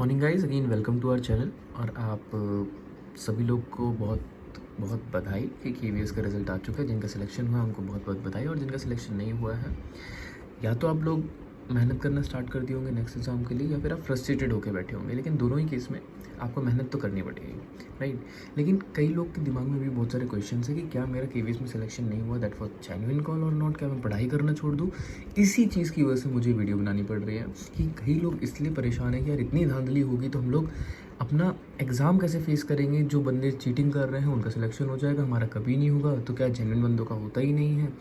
Morning guys, again welcome to our channel. और आप सभी लोग को बहुत बहुत बधाई कि KVS का रिज़ल्ट आ चुका है। जिनका सिलेक्शन हुआ है उनको बहुत बहुत बधाई, और जिनका सिलेक्शन नहीं हुआ है या तो आप लोग मेहनत करना स्टार्ट कर दिए होंगे नेक्स्ट एग्ज़ाम के लिए, या फिर आप फ्रस्ट्रेटेड होकर बैठे होंगे। लेकिन दोनों ही केस में आपको मेहनत तो करनी पड़ेगी, राइट। लेकिन कई लोग के दिमाग में भी बहुत सारे क्वेश्चन है कि क्या मेरा KVS में सिलेक्शन नहीं हुआ, दैट वॉज जेन्युइन कॉल और नॉट, क्या मैं पढ़ाई करना छोड़ दूँ। इसी चीज़ की वजह से मुझे वीडियो बनानी पड़ रही है कि कई लोग इसलिए परेशान हैं कि यार इतनी धांधली होगी तो हम लोग अपना एग्ज़ाम कैसे फेस करेंगे। जो बंदे चीटिंग कर रहे हैं उनका सिलेक्शन हो जाएगा, हमारा कभी नहीं होगा। तो क्या जेन्युइन बंदों का होता ही नहीं है?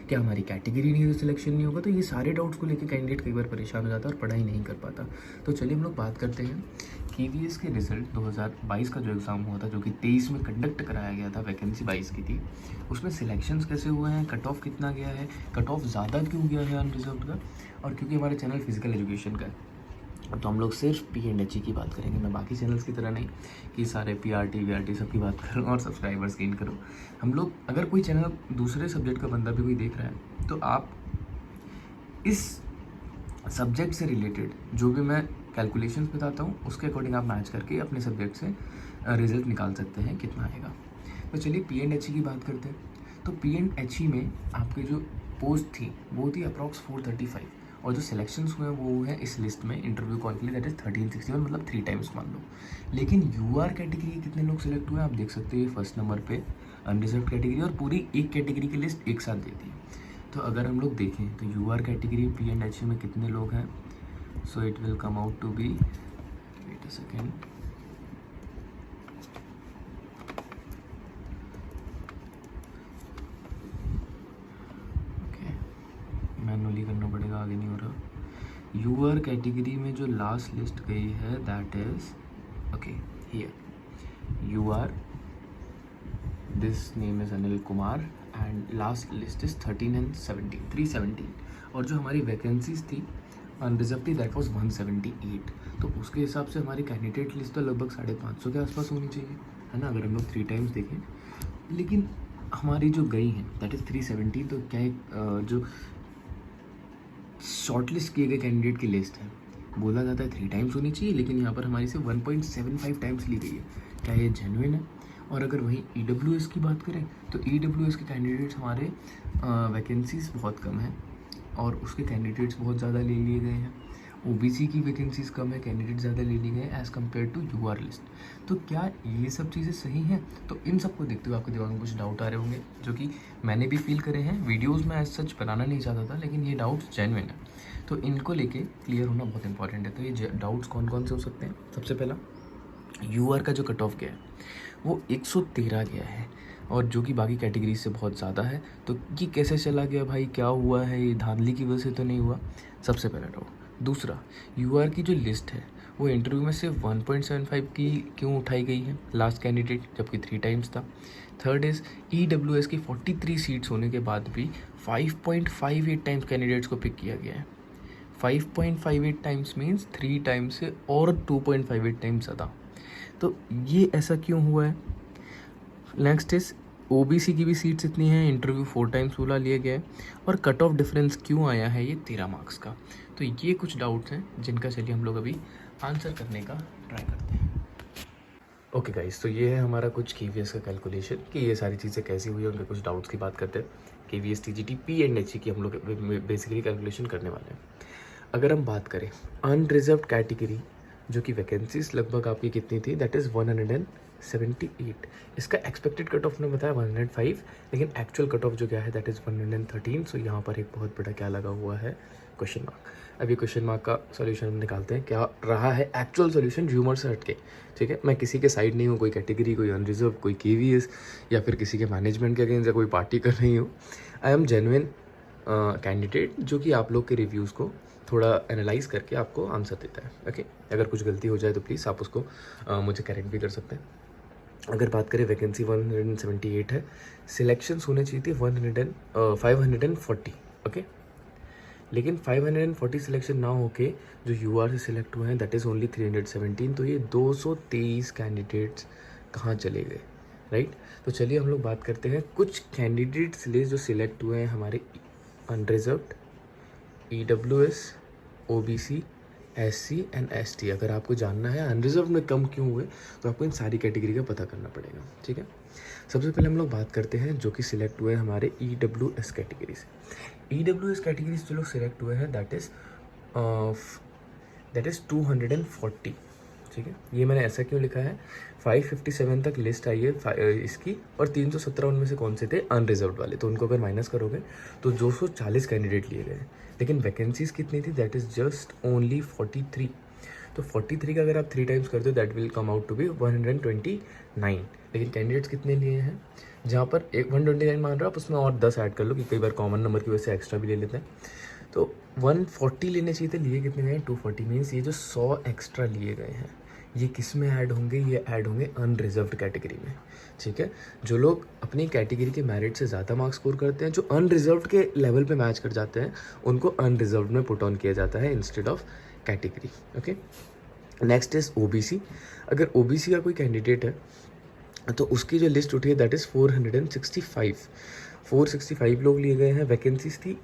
क्या हमारी कैटेगरी नहीं है तो सिलेक्शन नहीं होगा? तो ये सारे डाउट्स को लेकर कैंडिडेट कई बार परेशान हो जाता है और पढ़ाई नहीं कर पाता। तो चलिए हम लोग बात करते हैं KVS के रिज़ल्ट 2022 का जो एग्ज़ाम हुआ था, जो कि 23 में कंडक्ट कराया गया था, वैकेंसी 22 की थी। उसमें सिलेक्शंस कैसे हुए हैं, कट ऑफ कितना गया है, कट ऑफ ज़्यादा क्यों गया है अनरिजर्व्ड का। और क्योंकि हमारे चैनल फिजिकल एजुकेशन का है तो हम लोग सिर्फ P&HE की बात करेंगे। मैं बाकी चैनल्स की तरह नहीं कि सारे PRT VRT सब की बात करूँ और सब्सक्राइबर्स गेन करूँ। हम लोग, अगर कोई चैनल दूसरे सब्जेक्ट का बंदा भी कोई देख रहा है तो आप इस सब्जेक्ट से रिलेटेड जो भी मैं कैलकुलेशंस बताता हूँ उसके अकॉर्डिंग आप मैच करके अपने सब्जेक्ट से रिजल्ट निकाल सकते हैं कितना आएगा। तो चलिए P&HE की बात करते हैं। तो P&HE में आपके जो पोस्ट थी वो थी अप्रॉक्स 435, और जो सिलेक्शंस हुए हैं वो हुए हैं इस लिस्ट में इंटरव्यू कॉल के लिए, दैट इज़ 1361, मतलब 3 टाइम्स मान लो। लेकिन UR कैटेगरी के कितने लोग सिलेक्ट हुए हैं आप देख सकते हैं, फर्स्ट नंबर पे अनरिजर्व कैटेगरी, और पूरी एक कैटेगरी की लिस्ट एक साथ देती है। तो अगर हम लोग देखें तो UR कैटेगरी P&HE में कितने लोग हैं, so it will come out to be, wait a second, manually करना पड़ेगा, आगे नहीं हो रहा। UR कैटेगरी में जो लास्ट लिस्ट गई है that is okay here UR, this name is Anil Kumar, and last list is 13 and 17, 317। और जो हमारी वैकेंसीज थी अनरिजर्व थी दैट वाज 178। तो उसके हिसाब से हमारी कैंडिडेट लिस्ट तो लगभग 550 के आसपास होनी चाहिए, है ना, अगर हम लोग 3 टाइम्स देखें। लेकिन हमारी जो गई है दैट इज़ 317। तो क्या है, जो शॉर्टलिस्ट किए गए कैंडिडेट की लिस्ट है, बोला जाता है 3 टाइम्स होनी चाहिए, लेकिन यहाँ पर हमारी से 1.75 टाइम्स ली गई है। क्या ये जेन्युइन है? और अगर वहीं EWS की बात करें तो EWS के कैंडिडेट्स हमारे वैकेंसीज बहुत कम हैं और उसके कैंडिडेट्स बहुत ज़्यादा ले लिए गए हैं। OBC की वैकेंसीज कम है, कैंडिडेट ज़्यादा ले लिए गए as compared to UR list. तो क्या ये सब चीज़ें सही हैं? तो इन सब को देखते हुए आपके दिमाग में कुछ डाउट आ रहे होंगे, जो कि मैंने भी फील करे हैं। वीडियोज़ में एज सच बनाना नहीं चाहता था, लेकिन ये डाउट्स जेन्युइन है, तो इनको लेके क्लियर होना बहुत इंपॉर्टेंट है। तो ये डाउट्स कौन कौन से हो सकते हैं? सबसे पहला, UR का जो कट ऑफ गया है वो 113 गया है, और जो कि बाकी कैटेगरी से बहुत ज़्यादा है। तो ये कैसे चला गया भाई, क्या हुआ है, ये धांधली की वजह से तो नहीं हुआ? सबसे पहला डाउट। दूसरा, UR की जो लिस्ट है वो इंटरव्यू में सिर्फ 1.75 की क्यों उठाई गई है लास्ट कैंडिडेट, जबकि 3 टाइम्स था। थर्ड इज़ EWS की 43 सीट्स होने के बाद भी 5.58 टाइम्स कैंडिडेट्स को पिक किया गया है। 5.58 टाइम्स मीन्स 3 टाइम्स से और 2.58 टाइम्स ज़्यादा। तो ये ऐसा क्यों हुआ है? नेक्स्ट इज OBC की भी सीट्स इतनी हैं, इंटरव्यू 4 टाइम्स बुला लिया गया है, और कट ऑफ डिफरेंस क्यों आया है ये 13 मार्क्स का। तो ये कुछ डाउट्स हैं जिनका चलिए हम लोग अभी आंसर करने का ट्राई करते हैं। ओके गाइस, तो ये है हमारा कुछ KVS का कैलकुलेशन कि ये सारी चीज़ें कैसी हुई, उनके कुछ डाउट्स की बात करते हैं। KVS TGT P&HE की हम लोग बेसिकली कैलकुलेशन करने वाले हैं। अगर हम बात करें अनरिजर्व कैटेगरी, जो कि वैकेंसीज लगभग आपकी कितनी थी, दैट इज़ 178। इसका एक्सपेक्टेड कट ऑफ ने बताया 105, लेकिन एक्चुअल कट ऑफ जो गया है दैट इज़ 113। सो यहाँ पर एक बहुत बड़ा क्या लगा हुआ है, क्वेश्चन मार्क। अभी क्वेश्चन मार्क का सोल्यूशन हम निकालते हैं, क्या रहा है एक्चुअल सोल्यूशन र्यूमर से हट के। ठीक है, मैं किसी के साइड नहीं हूँ, कोई कैटेगरी, कोई अनरिजर्व, कोई KVS, या फिर किसी के मैनेजमेंट के अगेंस्ट या कोई पार्टी कर रही हूँ। आई एम जेन्युइन कैंडिडेट जो कि आप लोग के रिव्यूज़ को थोड़ा एनालाइज करके आपको आंसर देता है। ओके, अगर कुछ गलती हो जाए तो प्लीज़ आप उसको मुझे करेक्ट भी कर सकते हैं। अगर बात करें, वैकेंसी 178 है, सिलेक्शंस होने चाहिए थे 540। ओके, लेकिन 540 सिलेक्शन ना होके जो UR से सिलेक्ट हुए हैं दैट इज़ ओनली 317। तो ये 223 कैंडिडेट्स कहाँ चले गए, राइट। तो चलिए हम लोग बात करते हैं कुछ कैंडिडेट्स लिए जो सिलेक्ट हुए हैं हमारे unreserved, EWS, OBC, SC and ST। अगर आपको जानना है अनरिजर्व में कम क्यों हुए तो आपको इन सारी कैटेगरी का पता करना पड़ेगा, ठीक है। सबसे पहले हम लोग बात करते हैं जो कि सिलेक्ट हुए हमारे EWS कैटेगरी से। EWS कैटेगरी से जो लोग सिलेक्ट हुए हैं दैट इज़ 240, ठीक है। ये मैंने ऐसा क्यों लिखा है, 557 तक लिस्ट आई है इसकी, और 317 उनमें से कौन से थे, अनरिजर्व वाले, तो उनको अगर माइनस करोगे तो 240 कैंडिडेट लिए गए। लेकिन वैकेंसीज कितनी थी, दैट इज़ जस्ट ओनली 43। तो 43 का अगर आप 3 टाइम्स करते हो that will come out to be 129। लेकिन कैंडिडेट्स कितने लिए हैं, जहाँ पर 129 मान रहे हो आप, उसमें और 10 ऐड कर लो कि कई बार कॉमन नंबर की वजह से एक्स्ट्रा भी ले लेते हैं। तो 140 लेने चाहिए थे, लिए कितने गए, 240। मीन्स ये जो 100 एक्स्ट्रा लिए गए हैं ये किस में ऐड होंगे, ये ऐड होंगे अनरिजर्व्ड कैटेगरी में, ठीक है। जो लोग अपनी कैटेगरी के मेरिट से ज़्यादा मार्क्स स्कोर करते हैं, जो अनरिजर्व्ड के लेवल पे मैच कर जाते हैं, उनको अनरिजर्व्ड में पुट ऑन किया जाता है instead of category, okay. Next is OBC। अगर OBC का कोई कैंडिडेट है तो उसकी जो लिस्ट उठी है दैट इज़ 465 लोग लिए गए हैं। वैकेंसीज थी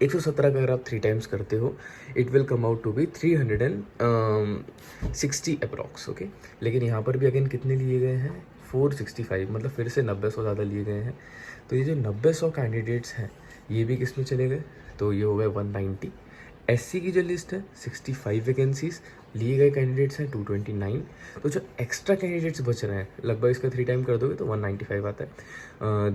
117 का अगर आप 3 टाइम्स करते हो it will come out to be 360 approx, okay. लेकिन यहाँ पर भी अगेन कितने लिए गए हैं, 465, मतलब फिर से 90-100 ज़्यादा लिए गए हैं। तो ये जो 90-100 कैंडिडेट्स हैं ये भी किस में चले गए, तो ये हो गए 190। SC की जो लिस्ट है 65 वैकेंसीज, लिए गए कैंडिडेट्स हैं 229। तो जो एक्स्ट्रा कैंडिडेट्स बच रहे हैं लगभग इसका 3 टाइम कर दोगे तो 195 आता है।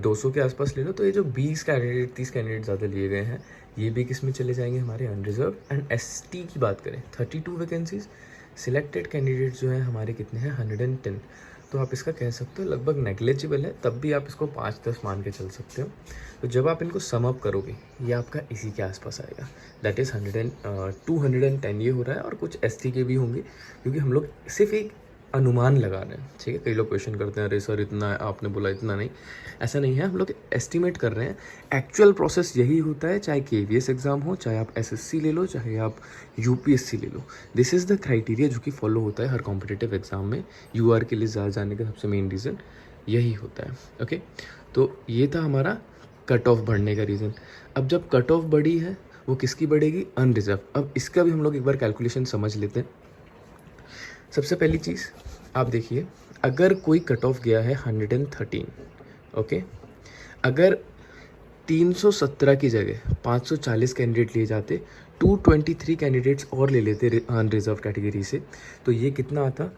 200 के आसपास ले लो। तो ये जो 30 कैंडिडेट ज़्यादा लिए गए हैं ये भी किस में चले जाएंगे, हमारे अनरिजर्व। एंड ST की बात करें 32 वैकेंसीज, सिलेक्टेड कैंडिडेट्स जो हैं हमारे कितने हैं, 110। तो आप इसका कह सकते हो लगभग नेग्लेजिबल है, तब भी आप इसको 5-10 मान के चल सकते हो। तो जब आप इनको सम अप करोगे ये आपका इसी के आसपास आएगा, दैट इज़ 210 ये हो रहा है। और कुछ ST के भी होंगे क्योंकि हम लोग सिर्फ एक अनुमान लगा रहे हैं, ठीक है। कई लोग क्वेश्चन करते हैं अरे सर इतना आपने बोला इतना नहीं, ऐसा नहीं है, हम लोग एस्टिमेट कर रहे हैं। एक्चुअल प्रोसेस यही होता है, चाहे KVS एग्ज़ाम हो, चाहे आप SSC ले लो, चाहे आप UPSC ले लो। दिस इज़ द क्राइटेरिया जो कि फॉलो होता है हर कॉम्पिटिटिव एग्ज़ाम में। UR के लिए ज़्यादा जाने का सबसे मेन रीज़न यही होता है, ओके। तो ये था हमारा कट ऑफ बढ़ने का रीज़न। अब जब कट ऑफ बढ़ी है वो किसकी बढ़ेगी, अनरिजर्व। अब इसका भी हम लोग एक बार कैलकुलेशन समझ लेते हैं। सबसे पहली चीज़ आप देखिए, अगर कोई कट ऑफ गया है 113, ओके, अगर 317 की जगह 540 कैंडिडेट लिए जाते, 223 कैंडिडेट्स और ले लेते अनरिजर्व कैटेगरी से, तो ये कितना आता,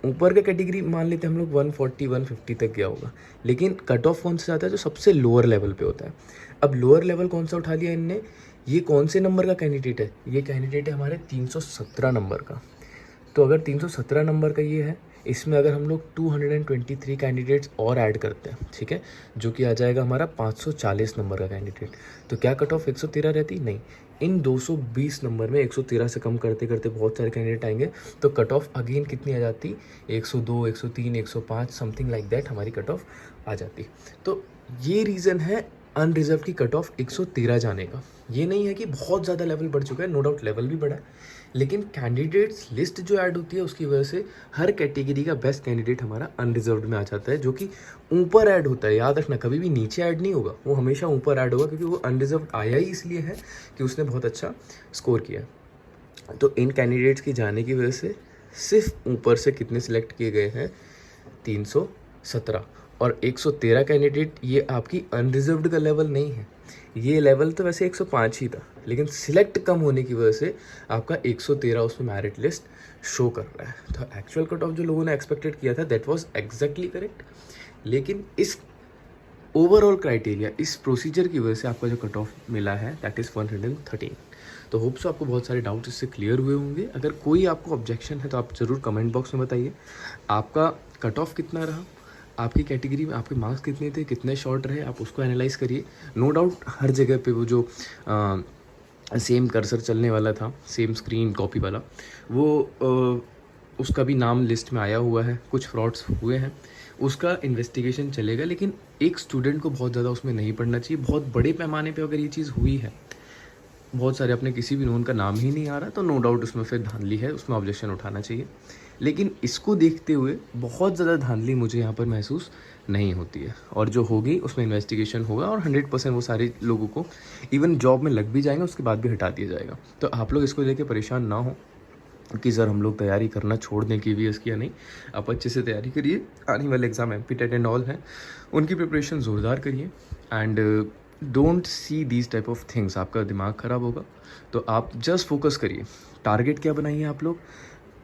ऊपर का कैटेगरी मान लेते हम लोग 140-150 तक गया होगा। लेकिन कट ऑफ कौन सा जाता है, जो सबसे लोअर लेवल पे होता है। अब लोअर लेवल कौन सा उठा लिया इनने, ये कौन से नंबर का कैंडिडेट है, ये कैंडिडेट है हमारे 317 नंबर का। तो अगर 317 नंबर का ये है, इसमें अगर हम लोग 223 कैंडिडेट्स और ऐड करते हैं, ठीक है, जो कि आ जाएगा हमारा 540 नंबर का कैंडिडेट, तो क्या कट ऑफ 113 रहती, नहीं। इन 220 नंबर में 113 से कम करते करते बहुत सारे कैंडिडेट आएंगे, तो कट ऑफ अगेन कितनी आ जाती, 102, 103, 105 समथिंग लाइक दैट हमारी कट ऑफ आ जाती। तो ये रीज़न है अनरिजर्व की कट ऑफ 113 जाने का। ये नहीं है कि बहुत ज़्यादा लेवल बढ़ चुका है, नो डाउट लेवल भी बढ़ा है, लेकिन कैंडिडेट्स लिस्ट जो ऐड होती है उसकी वजह से हर कैटेगरी का बेस्ट कैंडिडेट हमारा अनरिजर्व्ड में आ जाता है, जो कि ऊपर ऐड होता है। याद रखना, कभी भी नीचे ऐड नहीं होगा, वो हमेशा ऊपर ऐड होगा, क्योंकि वो अनरिजर्व्ड आया ही इसलिए है कि उसने बहुत अच्छा स्कोर किया। तो इन कैंडिडेट्स की जाने की वजह से सिर्फ ऊपर से कितने सिलेक्ट किए गए हैं, 317। और 113 कैंडिडेट ये आपकी अनरिजर्व्ड का लेवल नहीं है, ये लेवल तो वैसे 105 ही था, लेकिन सिलेक्ट कम होने की वजह से आपका 113 उसमें मेरिट लिस्ट शो कर रहा है। तो एक्चुअल कट ऑफ जो लोगों ने एक्सपेक्टेड किया था दैट वाज एग्जैक्टली करेक्ट, लेकिन इस ओवरऑल क्राइटेरिया, इस प्रोसीजर की वजह से आपका जो कट ऑफ मिला है दैट इज़ 113। तो होप सो आपको बहुत सारे डाउट्स इससे क्लियर हुए होंगे। अगर कोई आपको ऑब्जेक्शन है तो आप ज़रूर कमेंट बॉक्स में बताइए, आपका कट ऑफ कितना रहा, आपकी कैटेगरी में आपके मार्क्स कितने थे, कितने शॉर्ट रहे, आप उसको एनालाइज करिए। नो डाउट हर जगह पे वो जो सेम कर्सर चलने वाला था, सेम स्क्रीन कॉपी वाला, वो उसका भी नाम लिस्ट में आया हुआ है, कुछ फ्रॉड्स हुए हैं, उसका इन्वेस्टिगेशन चलेगा। लेकिन एक स्टूडेंट को बहुत ज़्यादा उसमें नहीं पढ़ना चाहिए। बहुत बड़े पैमाने पे अगर ये चीज़ हुई है बहुत सारे अपने किसी भी नोन का नाम ही नहीं आ रहा, तो नो डाउट उसमें फिर धांधली है, उसमें ऑब्जेक्शन उठाना चाहिए। लेकिन इसको देखते हुए बहुत ज़्यादा धांधली मुझे यहाँ पर महसूस नहीं होती है, और जो होगी उसमें इन्वेस्टिगेशन होगा और 100% वो सारे लोगों को इवन जॉब में लग भी जाएंगे, उसके बाद भी हटा दिया जाएगा। तो आप लोग इसको लेके परेशान ना हो कि सर हम लोग तैयारी करना छोड़ दें KVS की या नहीं। आप अच्छे से तैयारी करिए, आने वाले exam MP TET and all हैं, उनकी प्रिपरेशन ज़ोरदार करिए। And don't see these type of things, आपका दिमाग ख़राब होगा। तो आप जस्ट फोकस करिए। टारगेट क्या बनाइए आप लोग,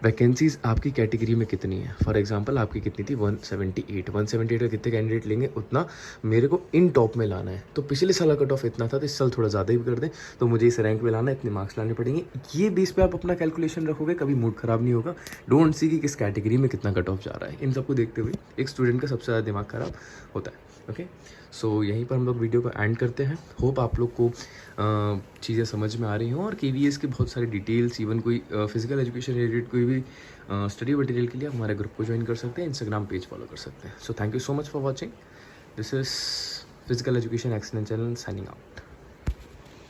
वैकेंसीज़ आपकी कैटेगरी में कितनी है। फॉर एग्जांपल आपकी कितनी थी 178 का कितने कैंडिडेट लेंगे उतना मेरे को इन टॉप में लाना है। तो पिछले साल का कट ऑफ इतना था, तो इस साल थोड़ा ज़्यादा ही कर दें, तो मुझे इस रैंक में लाना है, इतने मार्क्स लाने पड़ेंगे। ये बेस पे आप अपना कैलकुलेशन रखोगे, कभी मूड ख़राब नहीं होगा। डोंट सी कि किस कैटेगरी में कितना कट ऑफ जा रहा है। इन सबको देखते हुए एक स्टूडेंट का सबसे ज़्यादा दिमाग ख़राब होता है। ओके, सो यहीं पर हम लोग वीडियो को एंड करते हैं। होप आप लोग को चीज़ें समझ में आ रही हों, और KVS के बहुत सारे डिटेल्स, इवन कोई फिजिकल एजुकेशन रिलेटेड कोई भी स्टडी मटेरियल के लिए हमारे ग्रुप को ज्वाइन कर सकते हैं, इंस्टाग्राम पेज फॉलो कर सकते हैं। So thank you so much for watching. This is physical education excellence channel signing out.